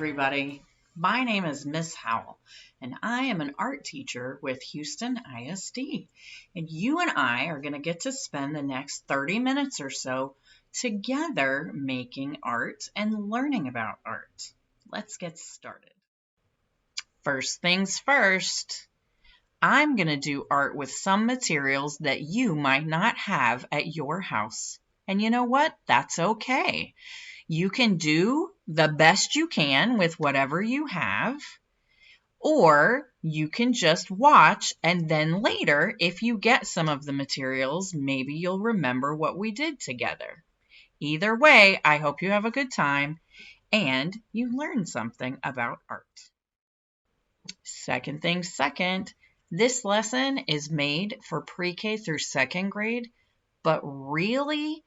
everybody. My name is Miss Howell, and I am an art teacher with Houston ISD. And you and I are going to get to spend the next 30 minutes or so together making art and learning about art. Let's get started. First things first, I'm going to do art with some materials that you might not have at your house. And you know what? That's okay. You can do the best you can with whatever you have, or you can just watch and then later, if you get some of the materials, maybe you'll remember what we did together. Either way, I hope you have a good time and you learn something about art. Second thing second, this lesson is made for pre-K through second grade, but really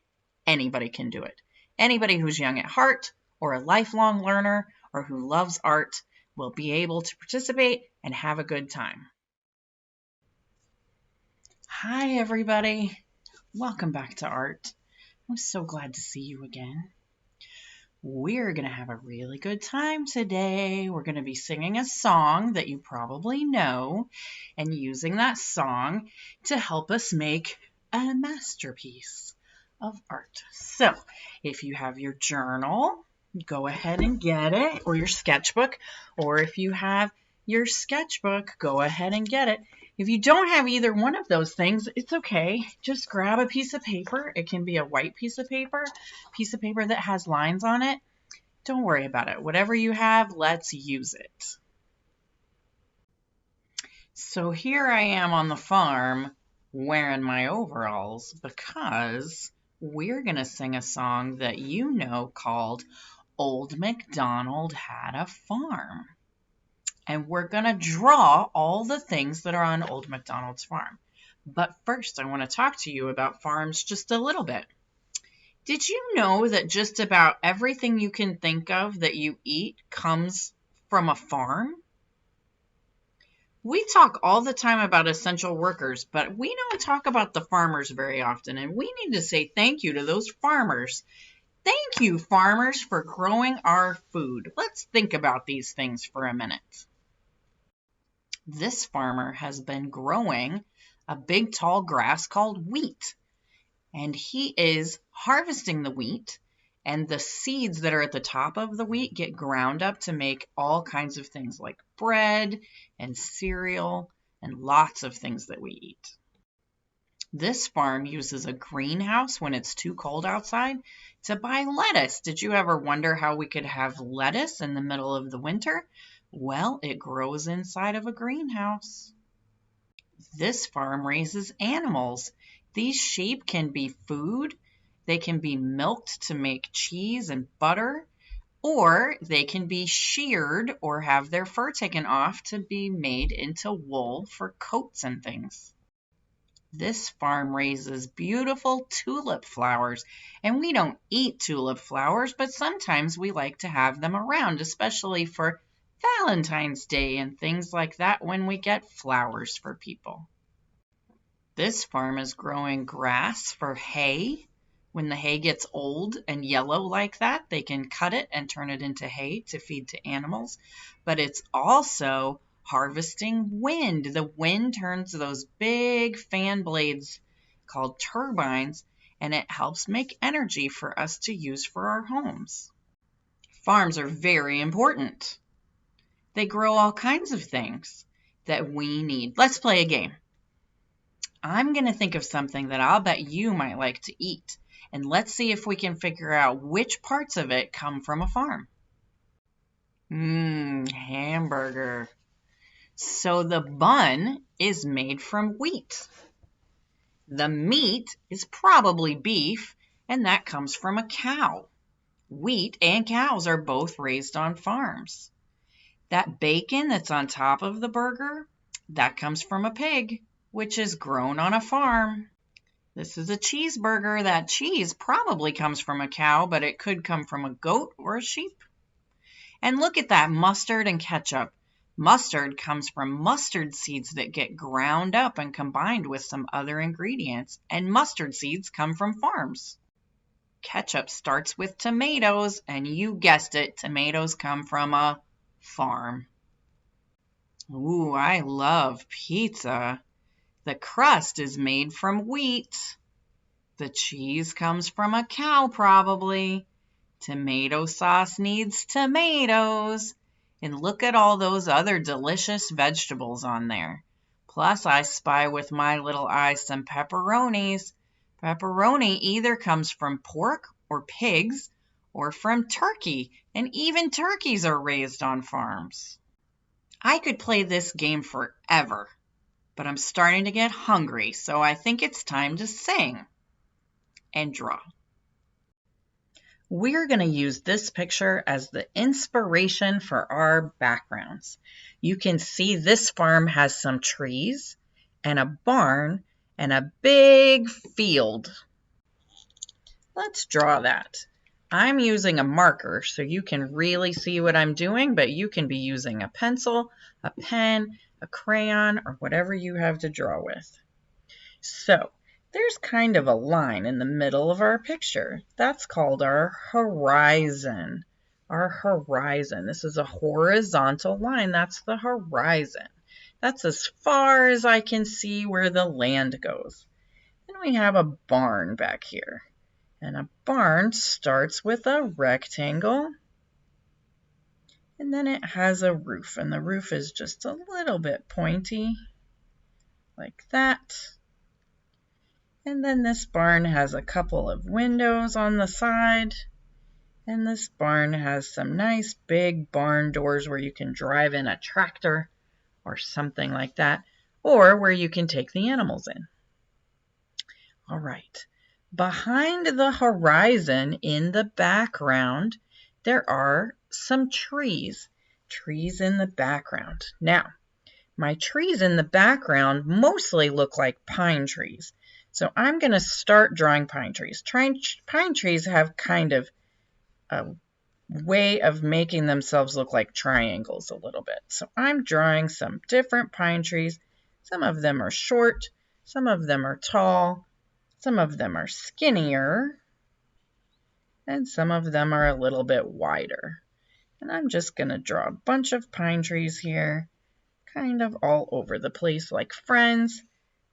anybody can do it. Anybody who's young at heart or a lifelong learner or who loves art will be able to participate and have a good time. Hi, everybody. Welcome back to art. I'm so glad to see you again. We're going to have a really good time today. We're going to be singing a song that you probably know and using that song to help us make a masterpiece of art. So if you have your journal, go ahead and get it, or your sketchbook, or if you have your sketchbook, go ahead and get it. If you don't have either one of those things, it's okay. Just grab a piece of paper. It can be a white piece of paper that has lines on it. Don't worry about it. Whatever you have, let's use it. So here I am on the farm wearing my overalls because we're going to sing a song that you know called Old MacDonald Had a Farm. And we're going to draw all the things that are on Old MacDonald's farm. But first, I want to talk to you about farms just a little bit. Did you know that just about everything you can think of that you eat comes from a farm? We talk all the time about essential workers, but we don't talk about the farmers very often, and we need to say thank you to those farmers. Thank you, farmers, for growing our food. Let's think about these things for a minute. This farmer has been growing a big tall grass called wheat, and he is harvesting the wheat, and the seeds that are at the top of the wheat get ground up to make all kinds of things like bread and cereal and lots of things that we eat. This farm uses a greenhouse when it's too cold outside to buy lettuce. Did you ever wonder how we could have lettuce in the middle of the winter? Well, it grows inside of a greenhouse. This farm raises animals. These sheep can be food. They can be milked to make cheese and butter, or they can be sheared or have their fur taken off to be made into wool for coats and things. This farm raises beautiful tulip flowers, and we don't eat tulip flowers, but sometimes we like to have them around, especially for Valentine's Day and things like that when we get flowers for people. This farm is growing grass for hay. When the hay gets old and yellow like that, they can cut it and turn it into hay to feed to animals. But it's also harvesting wind. The wind turns those big fan blades called turbines, and it helps make energy for us to use for our homes. Farms are very important. They grow all kinds of things that we need. Let's play a game. I'm going to think of something that I'll bet you might like to eat. And let's see if we can figure out which parts of it come from a farm. Hamburger. So the bun is made from wheat. The meat is probably beef, and that comes from a cow. Wheat and cows are both raised on farms. That bacon that's on top of the burger, that comes from a pig, which is grown on a farm. This is a cheeseburger. That cheese probably comes from a cow, but it could come from a goat or a sheep. And look at that mustard and ketchup. Mustard comes from mustard seeds that get ground up and combined with some other ingredients, and mustard seeds come from farms. ketchup starts with tomatoes, and you guessed it, tomatoes come from a farm. Ooh, I love pizza. The crust is made from wheat. The cheese comes from a cow, probably. Tomato sauce needs tomatoes. And look at all those other delicious vegetables on there. Plus, I spy with my little eye some pepperonis. Pepperoni either comes from pork or pigs or from turkey, and even turkeys are raised on farms. I could play this game forever, but I'm starting to get hungry, so I think it's time to sing and draw. We're going to use this picture as the inspiration for our backgrounds. You can see this farm has some trees and a barn and a big field. Let's draw that. I'm using a marker so you can really see what I'm doing, but you can be using a pencil, a pen, a crayon, or whatever you have to draw with. So, there's kind of a line in the middle of our picture. That's called our horizon. Our horizon. This is a horizontal line. That's the horizon. That's as far as I can see where the land goes. Then we have a barn back here. And a barn starts with a rectangle. And then it has a roof. And the roof is just a little bit pointy, like that. And then this barn has a couple of windows on the side. And this barn has some nice big barn doors where you can drive in a tractor or something like that, or where you can take the animals in. All right. Behind the horizon in the background, there are some trees. Trees in the background. Now, my trees in the background mostly look like pine trees. So I'm going to start drawing pine trees. Pine trees have kind of a way of making themselves look like triangles a little bit. So I'm drawing some different pine trees. Some of them are short, some of them are tall, some of them are skinnier, and some of them are a little bit wider. And I'm just going to draw a bunch of pine trees here, kind of all over the place, like friends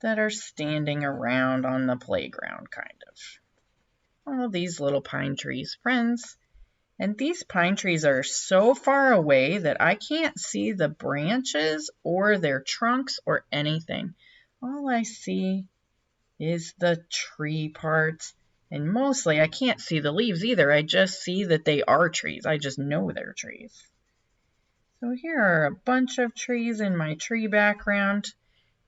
that are standing around on the playground, kind of. All these little pine trees, friends. And these pine trees are so far away that I can't see the branches or their trunks or anything. All I see is the tree parts. And mostly I can't see the leaves either. I just see that they are trees. I just know they're trees. So here are a bunch of trees in my tree background.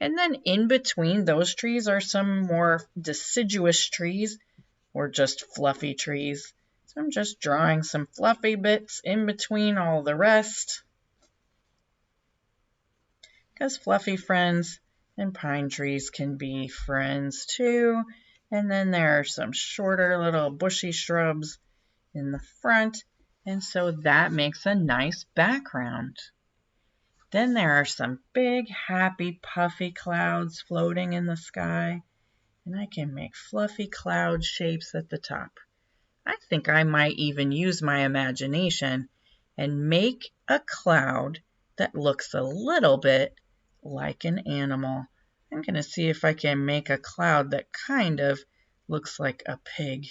And then in between those trees are some more deciduous trees or just fluffy trees. So I'm just drawing some fluffy bits in between all the rest. Because fluffy friends and pine trees can be friends too. And then there are some shorter little bushy shrubs in the front. And so that makes a nice background. Then there are some big, happy, puffy clouds floating in the sky. And I can make fluffy cloud shapes at the top. I think I might even use my imagination and make a cloud that looks a little bit like an animal. I'm going to see if I can make a cloud that kind of looks like a pig.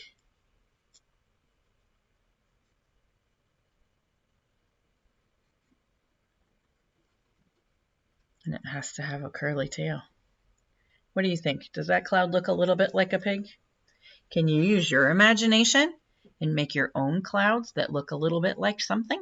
And it has to have a curly tail. What do you think? Does that cloud look a little bit like a pig? Can you use your imagination and make your own clouds that look a little bit like something?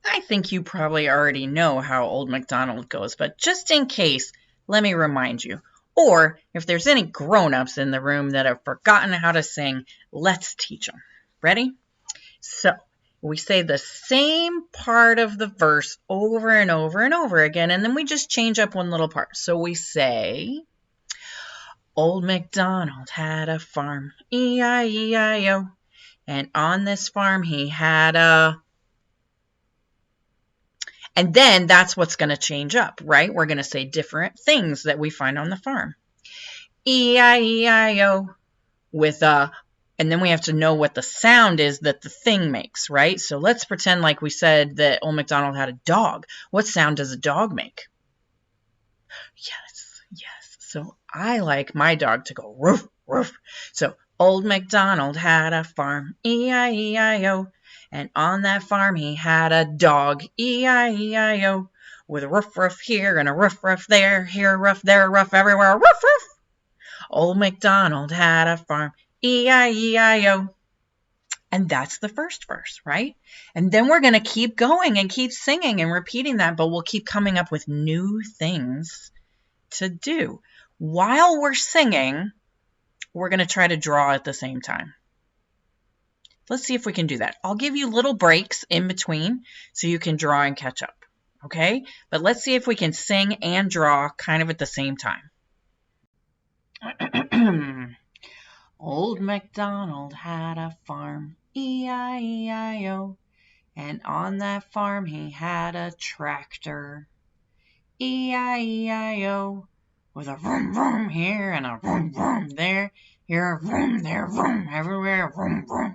I think you probably already know how Old MacDonald goes, but just in case, let me remind you. Or if there's any grown-ups in the room that have forgotten how to sing, let's teach them. Ready? So, we say the same part of the verse over and over and over again, and then we just change up one little part. So we say, Old MacDonald had a farm, E-I-E-I-O, and on this farm he had a... And then that's what's going to change up, right? We're going to say different things that we find on the farm. E-I-E-I-O with a, and then we have to know what the sound is that the thing makes, right? So let's pretend like we said that Old MacDonald had a dog. What sound does a dog make? Yes, yes. So I like my dog to go roof, roof. So Old MacDonald had a farm, E-I-E-I-O. And on that farm he had a dog, E-I-E-I-O. With a roof, roof here and a roof, roof there. Here a roof, there a roof, everywhere a roof, roof. Old MacDonald had a farm, E-I-E-I-O. And that's the first verse, right? And then we're going to keep going and keep singing and repeating that, but we'll keep coming up with new things to do. While we're singing, we're going to try to draw at the same time. Let's see if we can do that. I'll give you little breaks in between so you can draw and catch up, okay? But let's see if we can sing and draw kind of at the same time. Old MacDonald had a farm, E-I-E-I-O, and on that farm he had a tractor, E-I-E-I-O, with a vroom vroom here and a vroom vroom there, here a vroom, there vroom, everywhere vroom vroom.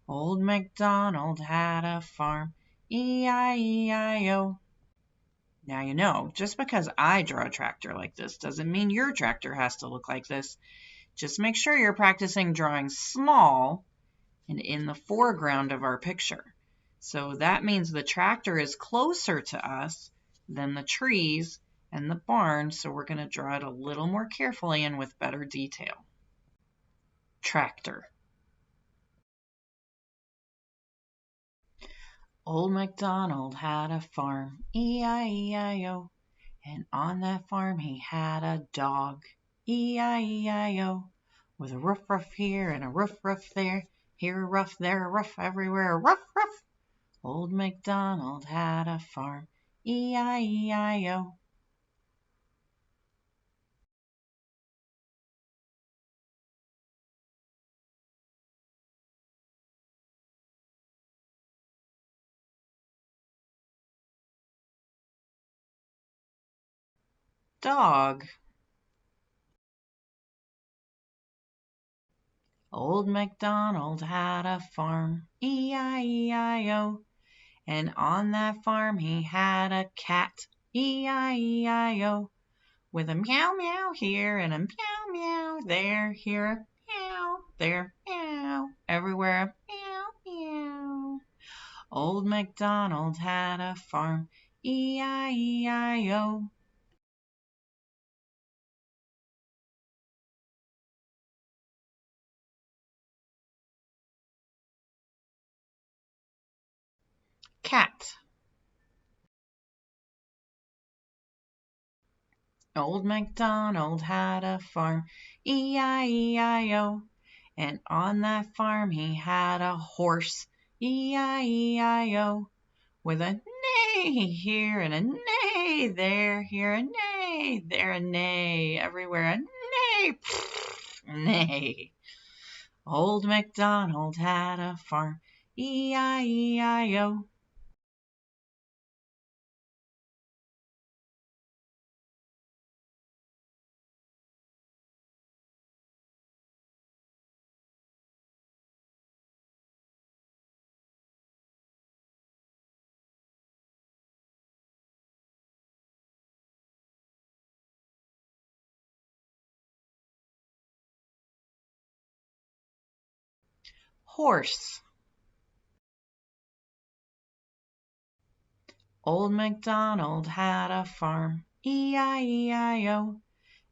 Old MacDonald had a farm, E-I-E-I-O. Now you know, just because I draw a tractor like this doesn't mean your tractor has to look like this. Just make sure you're practicing drawing small and in the foreground of our picture. So that means the tractor is closer to us than the trees and the barn, so we're going to draw it a little more carefully and with better detail. Tractor. Old MacDonald had a farm, E-I-E-I-O, and on that farm he had a dog, E-I-E-I-O, with a roof roof here and a roof roof there, here a roof, there a roof, everywhere a roof roof. Old MacDonald had a farm, E-I-E-I-O. Dog. Old MacDonald had a farm, E-I-E-I-O, and on that farm he had a cat, E-I-E-I-O, with a meow meow here and a meow meow there, here a meow, there meow, everywhere a meow meow. Old MacDonald had a farm, E-I-E-I-O. Cat. Old MacDonald had a farm, E-I-E-I-O, and on that farm he had a horse, E-I-E-I-O, with a neigh here and a neigh there, here a neigh, there a neigh, everywhere a neigh, neigh. Old MacDonald had a farm, E-I-E-I-O. Horse. Old MacDonald had a farm, E-I-E-I-O,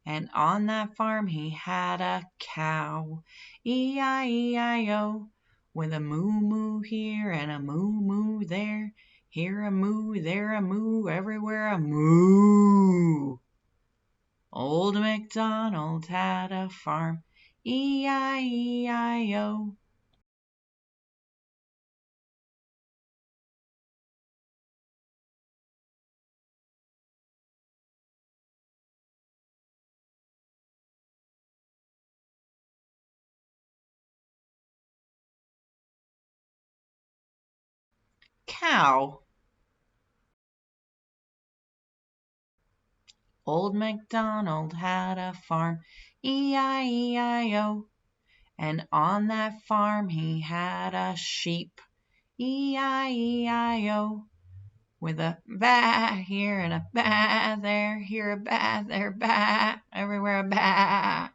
and on that farm he had a cow, E-I-E-I-O, with a moo-moo here and a moo-moo there, here a moo, there a moo, everywhere a moo. Old MacDonald had a farm, E-I-E-I-O. Cow. Old MacDonald had a farm, E-I-E-I-O. And on that farm he had a sheep, E-I-E-I-O. With a baa here and a baa there, here a baa, there a baa, everywhere a baa.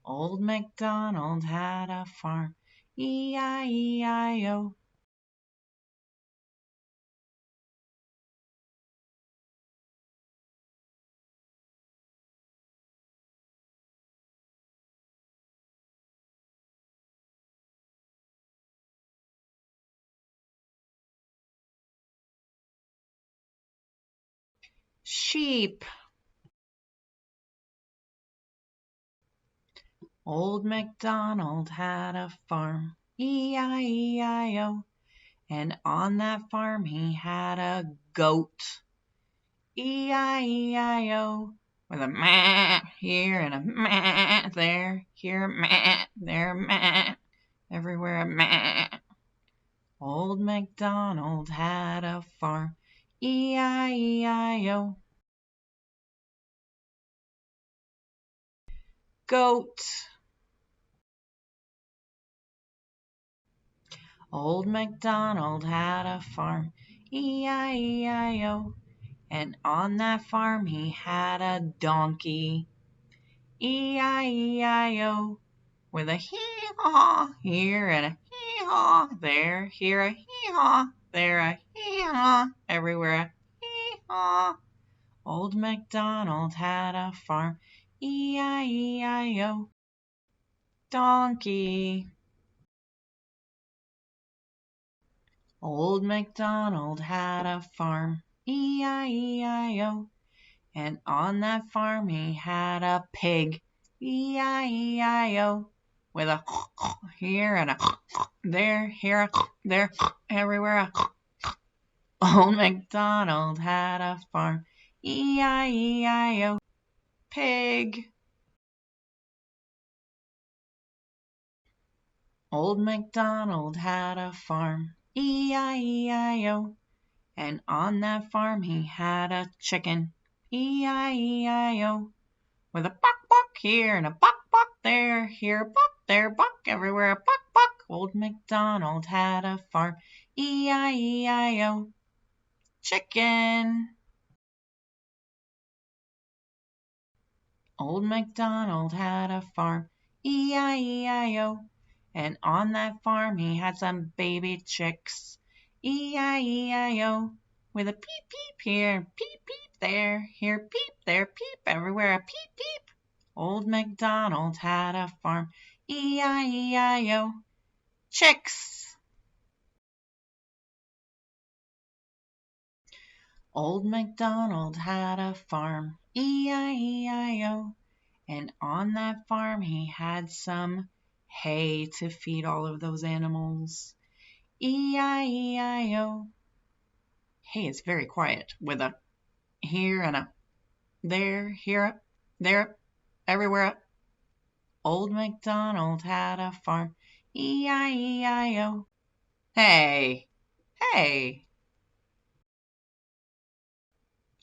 Old MacDonald had a farm, E-I-E-I-O. Sheep. Old MacDonald had a farm, E-I-E-I-O. And on that farm he had a goat, E-I-E-I-O. With a meh here and a meh there, here a meh, there a meh, everywhere a meh. Old MacDonald had a farm, E-I-E-I-O. Goat. Old MacDonald had a farm, E-I-E-I-O. And on that farm he had a donkey, E-I-E-I-O. With a hee-haw here and a hee-haw there, here a hee-haw, there a hee-haw, everywhere a hee-haw. Old MacDonald had a farm, E-I-E-I-O. Donkey. Old MacDonald had a farm, E-I-E-I-O. And on that farm he had a pig, E-I-E-I-O. With a here and a there, here a there, everywhere a. Old MacDonald had a farm, E-I-E-I-O. Pig. Old MacDonald had a farm, E-I-E-I-O. And on that farm he had a chicken, E-I-E-I-O. With a buck buck here and a buck buck there, here a buck, there a buck, everywhere a buck buck. Old MacDonald had a farm, E-I-E-I-O. Chicken. Old MacDonald had a farm, E-I-E-I-O. And on that farm he had some baby chicks, E-I-E-I-O. With a peep peep here, peep peep there, here peep, there peep, everywhere a peep peep. Old MacDonald had a farm, E-I-E-I-O. Chicks. Old MacDonald had a farm, E-I-E-I-O. And on that farm he had some hay to feed all of those animals, E-I-E-I-O. Hay is very quiet, with a here and a there, here, there, everywhere. Old MacDonald had a farm, E-I-E-I-O. Hey, hey.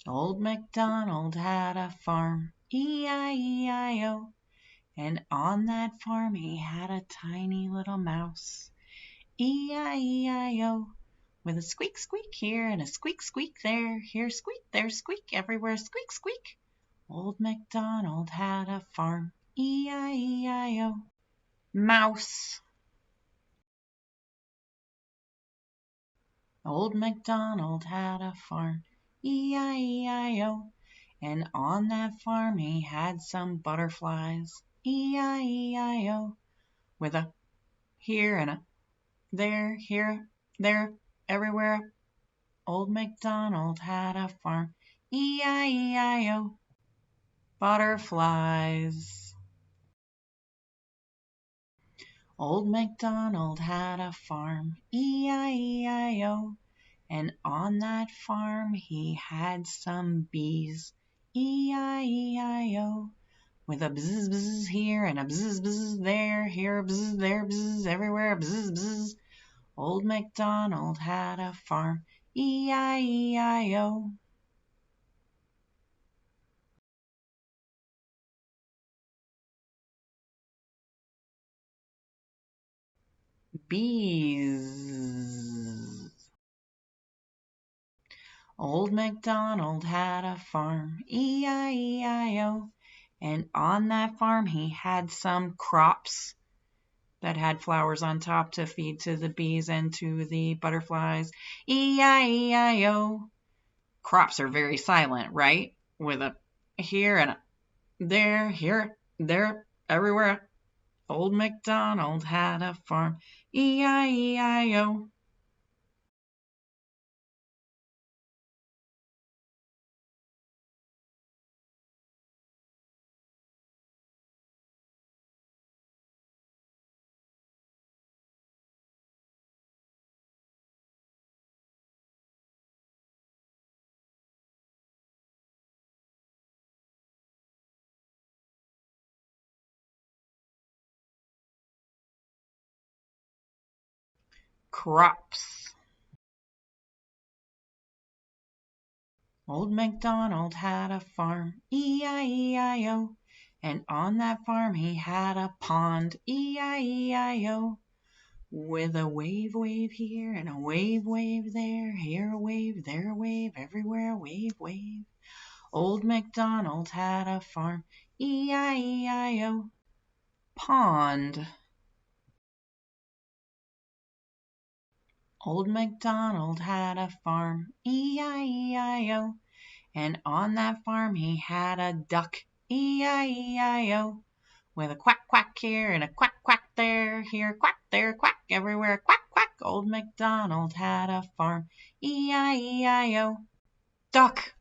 Old MacDonald had a farm, E-I-E-I-O. And on that farm he had a tiny little mouse, E-I-E-I-O. With a squeak squeak here and a squeak squeak there, here squeak, there squeak, everywhere squeak squeak. Old MacDonald had a farm, E-I-E-I-O. Mouse. Old MacDonald had a farm, E-I-E-I-O. And on that farm he had some butterflies, E-I-E-I-O. With a here and a there, here, there, everywhere. Old MacDonald had a farm, E-I-E-I-O. Butterflies. Old MacDonald had a farm, E-I-E-I-O. And on that farm he had some bees, E-I-E-I-O. With a bzz bzz here and a bzz bzz there, here a bzz, there bzz, everywhere a bzz bzz. Old MacDonald had a farm, E-I-E-I-O. bees. Old MacDonald had a farm, E-I-E-I-O, and on that farm he had some crops that had flowers on top to feed to the bees and to the butterflies, E-I-E-I-O. Crops are very silent, right? With a here and a there, here, there, everywhere. Old MacDonald had a farm, E-I-E-I-O. Crops. Old MacDonald had a farm, E-I-E-I-O, and on that farm he had a pond, E-I-E-I-O, with a wave wave here and a wave wave there, here a wave, there a wave, everywhere a wave wave. Old MacDonald had a farm, E-I-E-I-O, pond. Old MacDonald had a farm, E-I-E-I-O, and on that farm he had a duck, E-I-E-I-O, with a quack quack here and a quack quack there, here quack, there quack, everywhere quack quack. Old MacDonald had a farm, E-I-E-I-O, duck.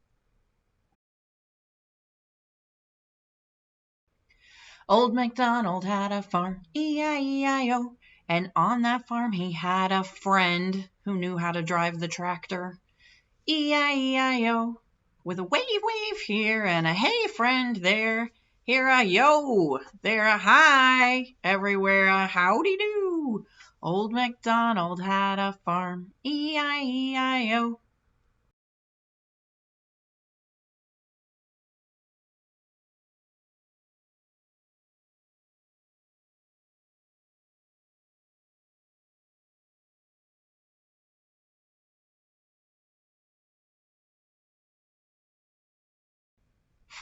Old MacDonald had a farm, E-I-E-I-O, and on that farm he had a friend who knew how to drive the tractor, E-I-E-I-O, with a wave wave here and a hey friend there, here a yo, there a hi, everywhere a howdy do. Old MacDonald had a farm, E-I-E-I-O.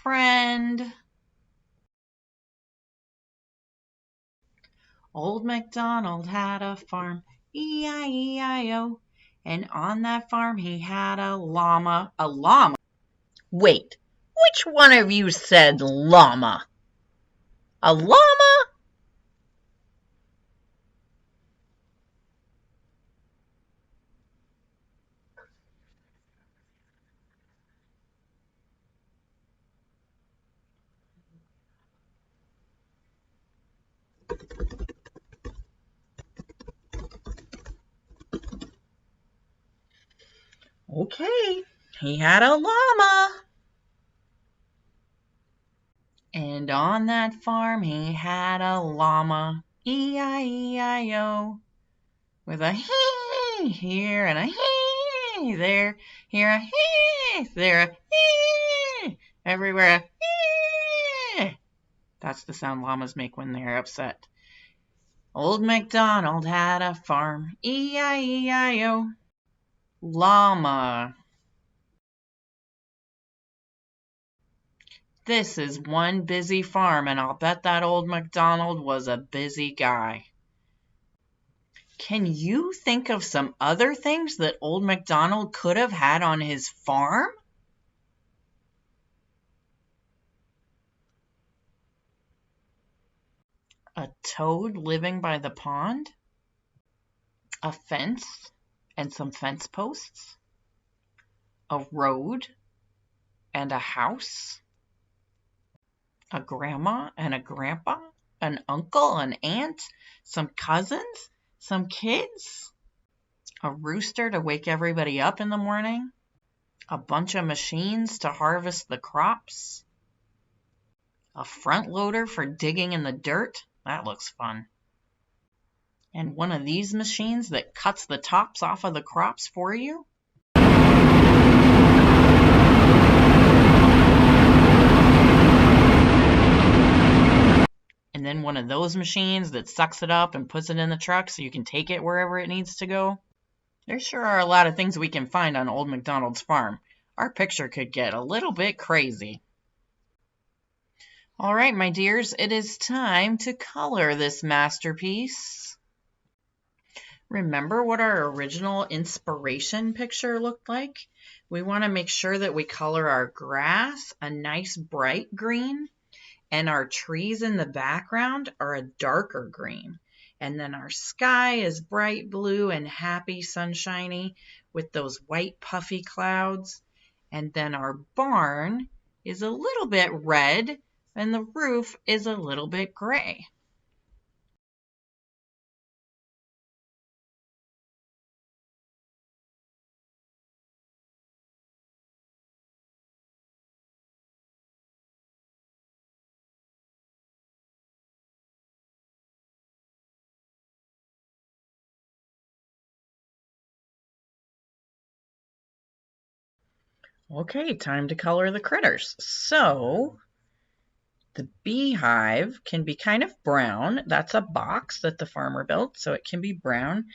Friend. Old MacDonald had a farm, E-I-E-I-O, and on that farm he had a llama. A llama? Wait, which one of you said llama? A llama? Okay, he had a llama. And on that farm he had a llama, E-I-E-I-O, with a hey here and a hey there, here a hey, there a hey, everywhere a hey. That's the sound llamas make when they're upset. Old MacDonald had a farm, E-I-E-I-O, llama. This is one busy farm, and I'll bet that old MacDonald was a busy guy. Can you think of some other things that old MacDonald could have had on his farm? A toad living by the pond? A fence and some fence posts? A road and a house? A grandma and a grandpa? An uncle, an aunt, some cousins, some kids? A rooster to wake everybody up in the morning? A bunch of machines to harvest the crops? A front loader for digging in the dirt? That looks fun. And one of these machines that cuts the tops off of the crops for you? And then in one of those machines that sucks it up and puts it in the truck so you can take it wherever it needs to go? There sure are a lot of things we can find on Old MacDonald's farm. Our picture could get a little bit crazy. All right, my dears, it is time to color this masterpiece. Remember what our original inspiration picture looked like? We want to make sure that we color our grass a nice bright green, and our trees in the background are a darker green. And then our sky is bright blue and happy sunshiny with those white puffy clouds. And then our barn is a little bit red and the roof is a little bit gray. Okay, time to color the critters. So the beehive can be kind of brown. That's a box that the farmer built, so it can be brown.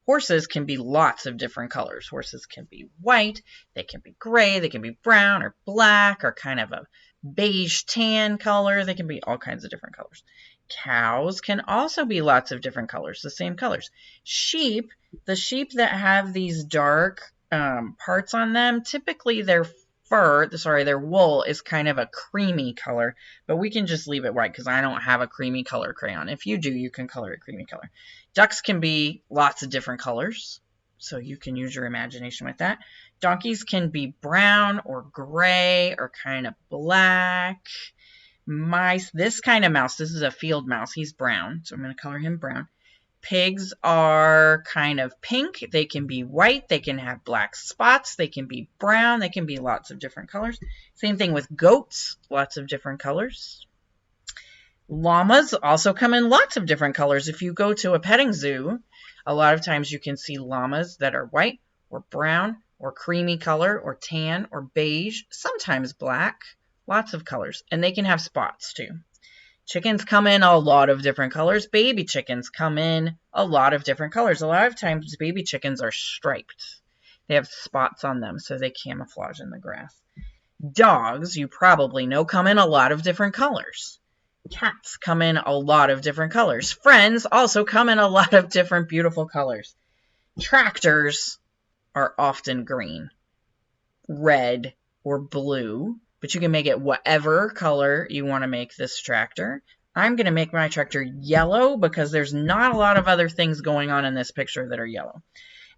Horses can be lots of different colors. Horses can be white, they can be gray, they can be brown or black or kind of a beige tan color. They can be all kinds of different colors. Cows can also be lots of different colors, the same colors. Sheep, the sheep that have these dark parts on them, typically their wool is kind of a creamy color, but we can just leave it white because I don't have a creamy color crayon. If you do, you can color a creamy color. Ducks can be lots of different colors, so you can use your imagination with that. Donkeys can be brown or gray or kind of black. Mice, this kind of mouse, this is a field mouse, he's brown, so I'm going to color him brown. Pigs are kind of pink. They can be white. They can have black spots. They can be brown. They can be lots of different colors. Same thing with goats, lots of different colors. Llamas also come in lots of different colors. If you go to a petting zoo, a lot of times you can see llamas that are white or brown or creamy color or tan or beige, sometimes black, lots of colors. And they can have spots too. Chickens come in a lot of different colors. Baby chickens come in a lot of different colors. A lot of times baby chickens are striped. They have spots on them so they camouflage in the grass. Dogs, you probably know, come in a lot of different colors. Cats come in a lot of different colors. Friends also come in a lot of different beautiful colors. Tractors are often green, red, or blue. But you can make it whatever color you want to make this tractor. I'm going to make my tractor yellow because there's not a lot of other things going on in this picture that are yellow.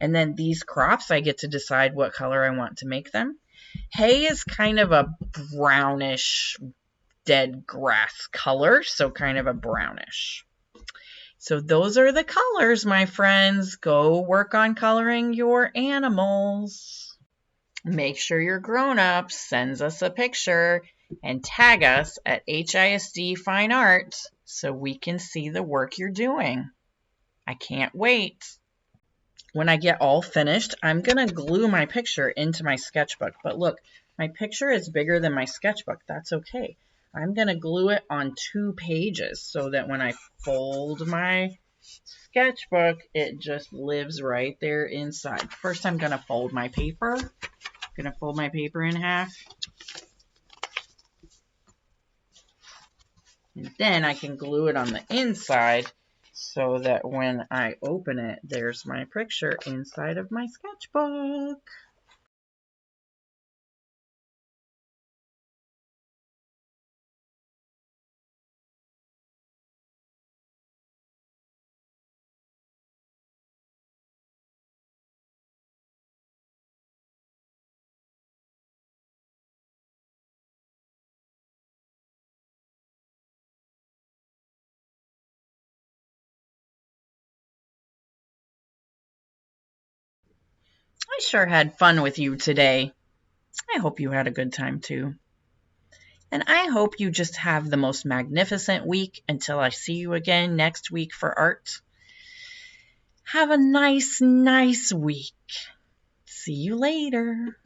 And then these crops, I get to decide what color I want to make them. Hay is kind of a brownish dead grass color, so kind of a brownish. So those are the colors, my friends. Go work on coloring your animals. Make sure your grown-up sends us a picture and tag us at HISD Fine Art so we can see the work you're doing. I can't wait. When I get all finished, I'm going to glue my picture into my sketchbook. But look, my picture is bigger than my sketchbook. That's okay. I'm going to glue it on 2 pages so that when I fold my sketchbook, it just lives right there inside. First, I'm going to fold my paper. I'm going to fold my paper in half. And then I can glue it on the inside so that when I open it, there's my picture inside of my sketchbook. I sure had fun with you today. I hope you had a good time too. And I hope you just have the most magnificent week until I see you again next week for art. Have a nice week. See you later.